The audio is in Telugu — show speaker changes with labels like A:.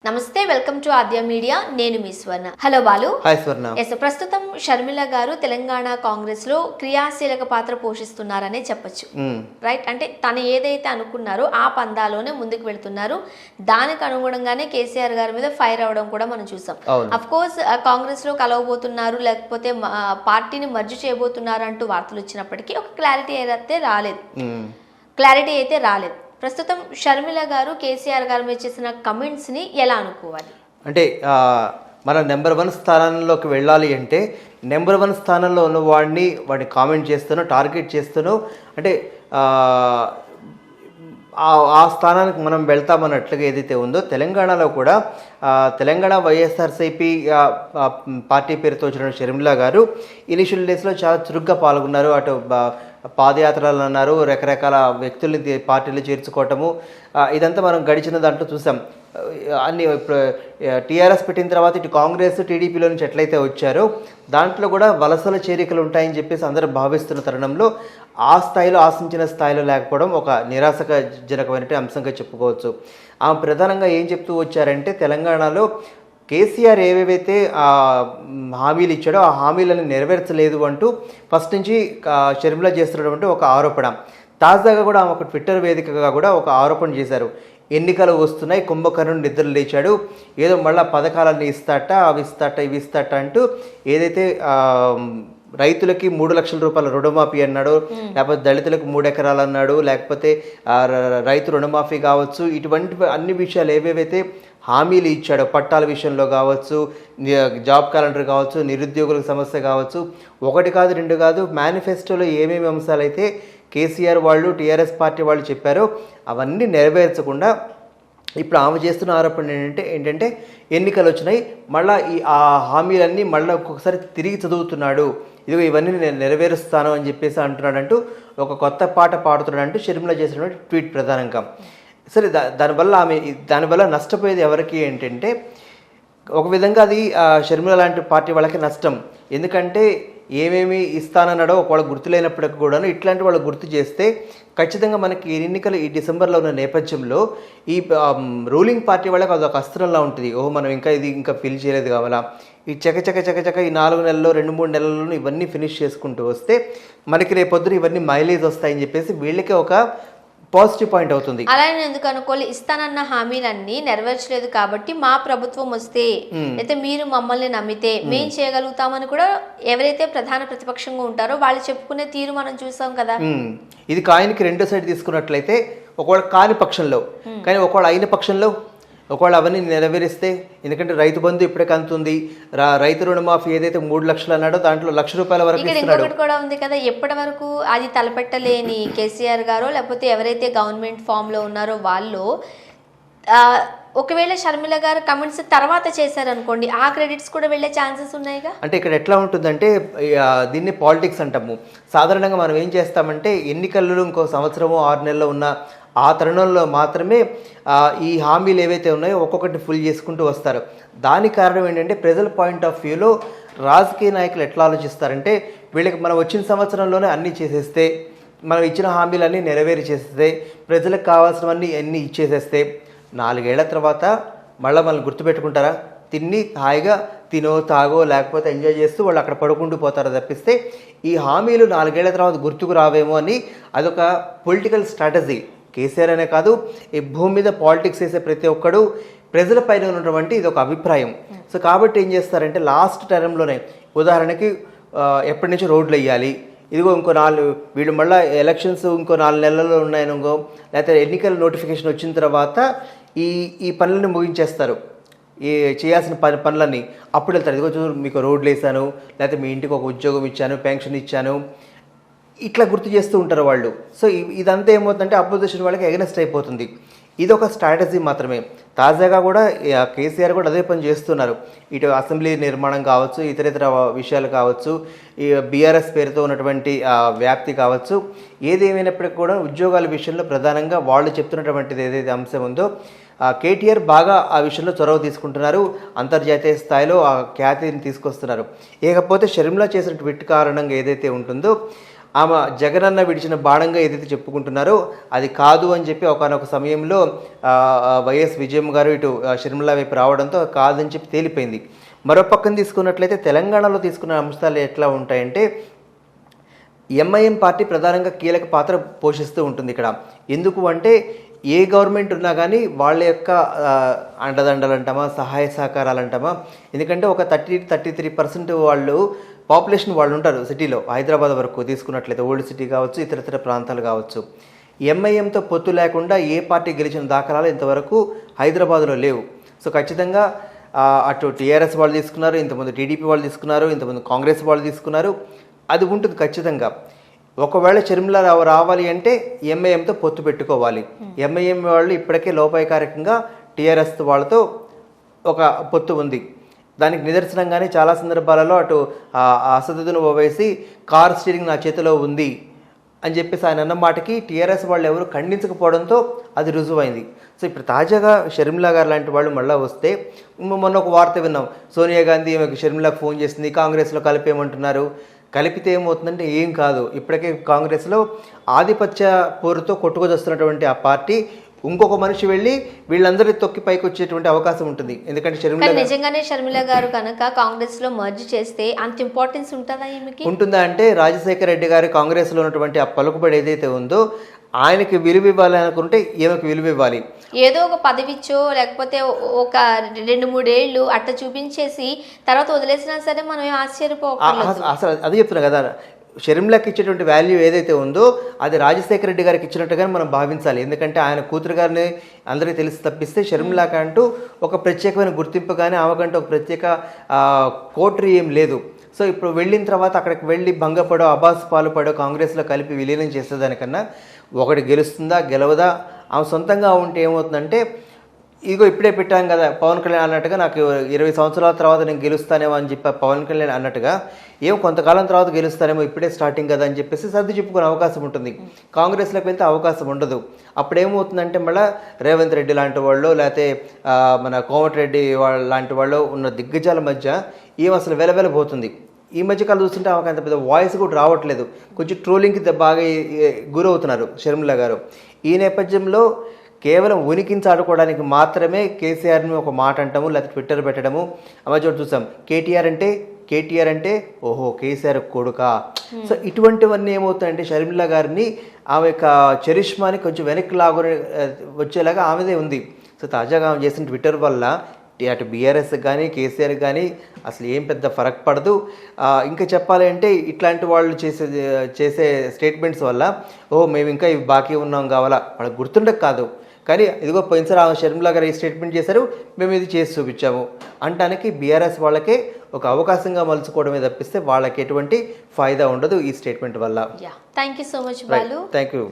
A: నమస్తే వెల్కమ్ టు ఆద్య మీడియా నేను మీ స్వర్ణ. హలో బాలు.
B: హాయ్ స్వర్ణ.
A: ప్రస్తుతం షర్మిల గారు తెలంగాణ కాంగ్రెస్ లో క్రియాశీలక పాత్ర పోషిస్తున్నారనే చెప్పొచ్చు. రైట్, అంటే తను ఏదైతే అనుకున్నారో ఆ పందాలోనే ముందుకు వెళ్తున్నారు. దానికి అనుగుణంగానే కేసీఆర్ గారి మీద ఫైర్ అవడం కూడా మనం చూసాం. అఫ్ కోర్స్ కాంగ్రెస్ లో కలవబోతున్నారు లేకపోతే పార్టీని మర్జ్ చేయబోతున్నారు అంటూ వార్తలు వచ్చినప్పటికీ ఒక క్లారిటీ అయితే రాలేదు. ప్రస్తుతం షర్మిల గారు కేసీఆర్ గారి మీద చేసిన కమెంట్స్ని ఎలా అనుకోవాలి?
B: అంటే మన నెంబర్ 1 స్థానంలోకి వెళ్ళాలి అంటే నెంబర్ 1 స్థానంలో ఉన్న వాడిని కామెంట్ చేస్తాను, టార్గెట్ చేస్తాను, అంటే ఆ స్థానానికి మనం వెళ్తామన్నట్లుగా ఏదైతే ఉందో తెలంగాణలో కూడా తెలంగాణ వైఎస్ఆర్సీపీ పార్టీ పేరుతో వచ్చిన షర్మిల గారు ఇనిషియల్ డేస్లో చాలా చురుగ్గా పాల్గొన్నారు. అటు పాదయాత్రలు అన్నారు, రకరకాల వ్యక్తుల్ని పార్టీలు చేర్చుకోవటము, ఇదంతా మనం గడిచిన దాంట్లో చూసాం. అన్ని టీఆర్ఎస్ పెట్టిన తర్వాత ఇటు కాంగ్రెస్ టీడీపీలో నుంచి ఎట్లయితే వచ్చారో దాంట్లో కూడా వలసల చేరికలు ఉంటాయని చెప్పేసి అందరూ భావిస్తున్న తరుణంలో ఆ స్థాయిలో ఆశించిన స్థాయిలో లేకపోవడం ఒక నిరాశజనకమైన అంశంగా చెప్పుకోవచ్చు. ఆమె ప్రధానంగా ఏం చెప్తూ వచ్చారంటే తెలంగాణలో కేసీఆర్ ఏవేవైతే హామీలు ఇచ్చాడో ఆ హామీలను నెరవేర్చలేదు అంటూ ఫస్ట్ నుంచి షర్మిల చేస్తున్నటువంటి ఒక ఆరోపణ. తాజాగా కూడా ఆమె ఒక ట్విట్టర్ వేదికగా కూడా ఒక ఆరోపణ చేశారు. ఎన్నికలు వస్తున్నాయి, కుంభకర్ణుడు నిద్ర లేచాడు, ఏదో మళ్ళీ పథకాలన్నీ ఇస్తాట, అవి ఇస్తాట, ఇవి ఇస్తాట అంటూ ఏదైతే రైతులకి 3 లక్షల రూపాయల రుణమాఫీ అన్నాడు, లేకపోతే దళితులకు 3 ఎకరాలు అన్నాడు, లేకపోతే రైతు రుణమాఫీ కావచ్చు, ఇటువంటి అన్ని విషయాలు ఏవేవైతే హామీలు ఇచ్చాడో పట్టాల విషయంలో కావచ్చు, జాబ్ క్యాలెండర్ కావచ్చు, నిరుద్యోగుల సమస్య కావచ్చు, 1 కాదు 2 కాదు, మేనిఫెస్టోలో ఏమేమి అంశాలు అయితే కేసీఆర్ వాళ్ళు టీఆర్ఎస్ పార్టీ వాళ్ళు చెప్పారో అవన్నీ నెరవేర్చకుండా ఇప్పుడు ఆమె చేస్తున్న ఆరోపణ ఏంటంటే ఎన్నికలు వచ్చినాయి, మళ్ళీ ఆ హామీలన్నీ మళ్ళీ ఒక్కొక్కసారి తిరిగి చదువుతున్నాడు, ఇదిగో ఇవన్నీ నేను నెరవేరుస్తాను అని చెప్పేసి అంటున్నాడంటూ ఒక కొత్త పాట పాడుతున్నాడంటూ షర్మిల చేసినటువంటి ట్వీట్ ప్రధానంగా. సరే, దానివల్ల నష్టపోయేది ఎవరికి ఏంటంటే ఒక విధంగా అది షర్మిల లాంటి పార్టీ వాళ్ళకి నష్టం. ఎందుకంటే ఏమేమి ఇస్తానన్నాడో ఒకవేళ గుర్తులేనప్పటికీ కూడాను ఇట్లాంటి వాళ్ళు గుర్తు చేస్తే ఖచ్చితంగా మనకి ఎన్నికలు ఈ డిసెంబర్లో ఉన్న నేపథ్యంలో ఈ రూలింగ్ పార్టీ వాళ్ళకి అదొక అస్త్రంలా ఉంటుంది. మనం ఇంకా ఫిల్ చేయలేదు కావాలా, ఈ చక ఈ 4 నెలల్లో 2-3 నెలల్లో ఇవన్నీ ఫినిష్ చేసుకుంటూ వస్తే మనకి రేపొద్దున ఇవన్నీ మైలేజ్ వస్తాయని చెప్పేసి వీళ్ళకి ఒక పాజిటివ్ పాయింట్ అవుతుంది.
A: అలానే ఎందుకు అనుకోవాలి, ఇస్తానన్న హామీలన్నీ నెరవేర్చలేదు కాబట్టి మా ప్రభుత్వం వస్తే అయితే మీరు మమ్మల్ని నమ్మితే మేం చేయగలుగుతామని కూడా ఎవరైతే ప్రధాన ప్రతిపక్షంగా ఉంటారో వాళ్ళు చెప్పుకునే తీరు మనం చూసాం కదా.
B: ఇది కాయిన్కి 2 సైడ్ తీసుకున్నట్లయితే ఒకవేళ కాని పక్షంలో, కానీ ఒకవేళ అయిన పక్షంలో ఒకవేళ అవన్నీ నెరవేరిస్తే, ఎందుకంటే రైతు బంధు ఇప్పుడే కంతుంది, రైతు రుణమాఫీ ఏదైతే 3 లక్షలు అన్నాడో దాంట్లో ₹1,00,000 వరకు ఇస్తున్నాడు.
A: ఇంకొకటి కూడా ఉంది కదా, ఎప్పటి వరకు అది తలపెట్టలేని కేసీఆర్ గారో లేకపోతే ఎవరైతే గవర్నమెంట్ ఫామ్ లో ఉన్నారో వాళ్ళు ఒకవేళ షర్మిల గారు కమెంట్స్ తర్వాత చేశారనుకోండి, ఆ క్రెడిట్స్ కూడా వెళ్ళే ఛాన్సెస్ ఉన్నాయిగా.
B: అంటే ఇక్కడ ఎట్లా ఉంటుందంటే దీన్ని పాలిటిక్స్ అంటాము. సాధారణంగా మనం ఏం చేస్తామంటే ఎన్నికల్లో ఇంకో సంవత్సరమో 6 నెలల్లో ఉన్న ఆ తరుణంలో మాత్రమే ఈ హామీలు ఏవైతే ఉన్నాయో ఒక్కొక్కటి ఫుల్ చేసుకుంటూ వస్తారు. దానికి కారణం ఏంటంటే ప్రజల పాయింట్ ఆఫ్ వ్యూలో రాజకీయ నాయకులు ఎట్లా ఆలోచిస్తారంటే వీళ్ళకి మనం వచ్చిన సంవత్సరంలోనే అన్నీ చేసేస్తే, మనం ఇచ్చిన హామీలన్నీ నెరవేరి చేసేస్తే, ప్రజలకు కావాల్సినవన్నీ అన్నీ ఇచ్చేసేస్తే 4 ఏళ్ల తర్వాత మళ్ళీ మనల్ని గుర్తుపెట్టుకుంటారా? తిని హాయిగా తినో తాగో లేకపోతే ఎంజాయ్ చేస్తూ వాళ్ళు అక్కడ పడుకుంటూ పోతారో తప్పిస్తే ఈ హామీలు 4 ఏళ్ల తర్వాత గుర్తుకు రావేమో అని అదొక పొలిటికల్ స్ట్రాటజీ. కేసీఆర్ అనే కాదు, ఈ భూమి మీద పాలిటిక్స్ చేసే ప్రతి ఒక్కడు ప్రజల పైన ఉన్నటువంటి ఇది ఒక అభిప్రాయం. సో కాబట్టి ఏం చేస్తారంటే లాస్ట్ టర్మ్లోనే ఉదాహరణకి ఎప్పటి నుంచి రోడ్లు వేయాలి, ఇదిగో ఇంకో 4 వీళ్ళు మళ్ళీ ఎలక్షన్స్ ఇంకో 4 నెలల్లో ఉన్నాయనుకో, లేకపోతే ఎన్నికల నోటిఫికేషన్ వచ్చిన తర్వాత ఈ పనులను ముగించేస్తారు, ఈ చేయాల్సిన పనులన్నీ అప్పుడు వెళ్తారు. ఇదిగో చూడు మీకు రోడ్లు వేసాను, లేకపోతే మీ ఇంటికి ఒక ఉద్యోగం ఇచ్చాను, పెన్షన్ ఇచ్చాను, ఇట్లా గుర్తు చేస్తూ ఉంటారు వాళ్ళు. సో ఇదంతా ఏమవుతుందంటే అపోజిషన్ వాళ్ళకి ఎగనెస్ట్ అయిపోతుంది. ఇది ఒక స్ట్రాటజీ మాత్రమే. తాజాగా కూడా కేసీఆర్ కూడా అదే పని చేస్తున్నారు. ఇటు అసెంబ్లీ నిర్మాణం కావచ్చు, ఇతర విషయాలు కావచ్చు, ఈ బీఆర్ఎస్ పేరుతో ఉన్నటువంటి వ్యాప్తి కావచ్చు, ఏదేమైనప్పటికీ కూడా ఉద్యోగాల విషయంలో ప్రధానంగా వాళ్ళు చెప్తున్నటువంటిది ఏదైతే అంశం ఉందో కేటీఆర్ బాగా ఆ విషయంలో చొరవ తీసుకుంటున్నారు, అంతర్జాతీయ స్థాయిలో ఆ ఖ్యాతిని తీసుకొస్తున్నారు. ఇకపోతే షర్మిల చేసిన ట్వీట్ కారణంగా ఏదైతే ఉంటుందో ఆమె జగనన్న విడిచిన బాణంగా ఏదైతే చెప్పుకుంటున్నారో అది కాదు అని చెప్పి ఒకనొక సమయంలో వైఎస్ విజయమ్మ గారు ఇటు షర్మిల వైపు రావడంతో కాదని చెప్పి తేలిపోయింది. మరో పక్కన తీసుకున్నట్లయితే తెలంగాణలో తీసుకున్న అంశాలు ఎట్లా ఉంటాయంటే ఎంఐఎం పార్టీ ప్రధానంగా కీలక పాత్ర పోషిస్తూ ఉంటుంది ఇక్కడ. ఎందుకు అంటే ఏ గవర్నమెంట్ ఉన్నా కానీ వాళ్ళ యొక్క అండదండలు అంటామా, సహాయ సహకారాలు అంటామా, ఎందుకంటే ఒక 33% వాళ్ళు పాపులేషన్ వాళ్ళు ఉంటారు సిటీలో. హైదరాబాద్ వరకు తీసుకున్నట్లయితే ఓల్డ్ సిటీ కావచ్చు, ఇతర ప్రాంతాలు కావచ్చు. ఎంఐఎంతో పొత్తు లేకుండా ఏ పార్టీ గెలిచిన దాఖలాలు ఇంతవరకు హైదరాబాద్లో లేవు. సో ఖచ్చితంగా అటు టీఆర్ఎస్ వాళ్ళు తీసుకున్నారు, ఇంతకుముందు టీడీపీ వాళ్ళు తీసుకున్నారు, ఇంతకుముందు కాంగ్రెస్ వాళ్ళు తీసుకున్నారు. అది ఉంటుంది ఖచ్చితంగా. ఒకవేళ షర్మిల రావాలి అంటే ఎంఐఎంతో పొత్తు పెట్టుకోవాలి. ఎంఐఎం వాళ్ళు ఇప్పటికే లోపాయకారికంగా టీఆర్ఎస్ వాళ్ళతో ఒక పొత్తు ఉంది. దానికి నిదర్శనంగానే చాలా సందర్భాలలో అటు అసదుద్దీన్ ఓవైసీ కార్ స్టీరింగ్ నా చేతిలో ఉంది అని చెప్పేసి ఆయన అన్న మాటకి టీఆర్ఎస్ వాళ్ళు ఎవరు ఖండించకపోవడంతో అది రుజువైంది. సో ఇప్పుడు తాజాగా షర్మిల గారు లాంటి వాళ్ళు మళ్ళీ వస్తే, మొన్న ఒక వార్త విన్నాం, సోనియా గాంధీ షర్మిలకు ఫోన్ చేసింది, కాంగ్రెస్లో కలిపేయమంటున్నారు. కలిపితే ఏమవుతుందంటే ఏం కాదు. ఇప్పటికే కాంగ్రెస్లో ఆధిపత్య పోరుతో కొట్టుకొస్తున్నటువంటి ఆ పార్టీ ఇంకొక మనిషి వెళ్ళి వీళ్ళందరినీ తొక్కి పైకి వచ్చేటువంటి అవకాశం ఉంటుంది. ఎందుకంటే
A: నిజంగానే షర్మిల గారు కనుక కాంగ్రెస్ లో మర్జ్ చేస్తే అంత ఇంపార్టెన్స్ ఉంటుందా ఈమెకి?
B: ఉంటుందా అంటే రాజశేఖర రెడ్డి గారి కాంగ్రెస్ లో ఉన్నటువంటి ఆ పలుకుబడి ఏదైతే ఉందో ఆయనకి విలువ ఇవ్వాలి అనుకుంటే ఈమెకు విలువ ఇవ్వాలి.
A: ఏదో ఒక పదవిచ్చో లేకపోతే ఒక 2-3 ఏళ్ళు అట్లా చూపించేసి తర్వాత వదిలేసినా సరే మనం ఆశ్చర్యపోకూడదు.
B: అసలు అది చెప్తున్నా కదా, షర్మిలకి ఇచ్చేటువంటి వాల్యూ ఏదైతే ఉందో అది రాజశేఖర రెడ్డి గారికి ఇచ్చినట్టుగానే మనం భావించాలి. ఎందుకంటే ఆయన కూతురు గారిని అందరికీ తెలిసి తప్పిస్తే షర్మిలకి అంటూ ఒక ప్రత్యేకమైన గుర్తింపు కానీ ఆమెకంటూ ఒక ప్రత్యేక కోటరీ ఏం లేదు. సో ఇప్పుడు వెళ్ళిన తర్వాత అక్కడికి వెళ్ళి భంగపడో అబాస్ పాలుపడో కాంగ్రెస్లో కలిపి విలీనం చేసేదానికన్నా ఒకటి గెలుస్తుందా గెలవదా, ఆమె సొంతంగా ఉంటే ఏమవుతుందంటే ఇదిగో ఇప్పుడే పెట్టాం కదా పవన్ కళ్యాణ్ అన్నట్టుగా, నాకు 20 సంవత్సరాల తర్వాత నేను గెలుస్తానేమో అని చెప్పి పవన్ కళ్యాణ్ అన్నట్టుగా కొంతకాలం తర్వాత గెలుస్తానేమో ఇప్పుడే స్టార్టింగ్ కదా అని చెప్పేసి సర్ది చెప్పుకునే అవకాశం ఉంటుంది. కాంగ్రెస్లోకి వెళ్తే అవకాశం ఉండదు. అప్పుడు ఏమవుతుందంటే మళ్ళీ రేవంత్ రెడ్డి లాంటి వాళ్ళు లేకపోతే మన కోమటిరెడ్డి వాళ్ళ లాంటి వాళ్ళు ఉన్న దిగ్గజాల మధ్య అసలు వెలవెలబోతుంది. ఈ మధ్యకాలం చూస్తుంటే ఆమెకు అంత పెద్ద వాయిస్ కూడా రావట్లేదు, కొంచెం ట్రోలింగ్కి బాగా గురవుతున్నారు షర్మిల గారు. ఈ నేపథ్యంలో కేవలం ఉనికిని చాటుకోవడానికి మాత్రమే కేసీఆర్ని ఒక మాట అంటాము, లేకపోతే ట్విట్టర్ పెట్టడము. అమ్మ చూసాం కేటీఆర్ అంటే ఓహో కేసీఆర్ కొడుకా. సో ఇటువంటివన్నీ ఏమవుతాయంటే షర్మిల గారిని ఆమె యొక్క చరిష్మాని కొంచెం వెనక్కి వచ్చేలాగా ఆమెదే ఉంది. సో తాజాగా ఆమె చేసిన ట్విట్టర్ వల్ల అటు బీఆర్ఎస్ కానీ కేసీఆర్ కానీ అసలు ఏం పెద్ద ఫరక్ పడదు. ఇంకా చెప్పాలి అంటే ఇట్లాంటి వాళ్ళు చేసే స్టేట్మెంట్స్ వల్ల మేము ఇంకా ఇవి బాకీ ఉన్నాం కావాలా వాళ్ళకి గుర్తుండక కాదు, కానీ ఇదిగో పోయినసారి ఆ షర్మిల గారు ఈ స్టేట్మెంట్ చేశారు, మేము ఇది చేసి చూపించాము అంటానికి బీఆర్ఎస్ వాళ్ళకే ఒక అవకాశంగా మలుచుకోవడమే తప్పిస్తే వాళ్ళకి ఎటువంటి ఫాయిదా ఉండదు ఈ స్టేట్మెంట్ వల్ల.
A: Thank you so much Balu.
B: Thank you.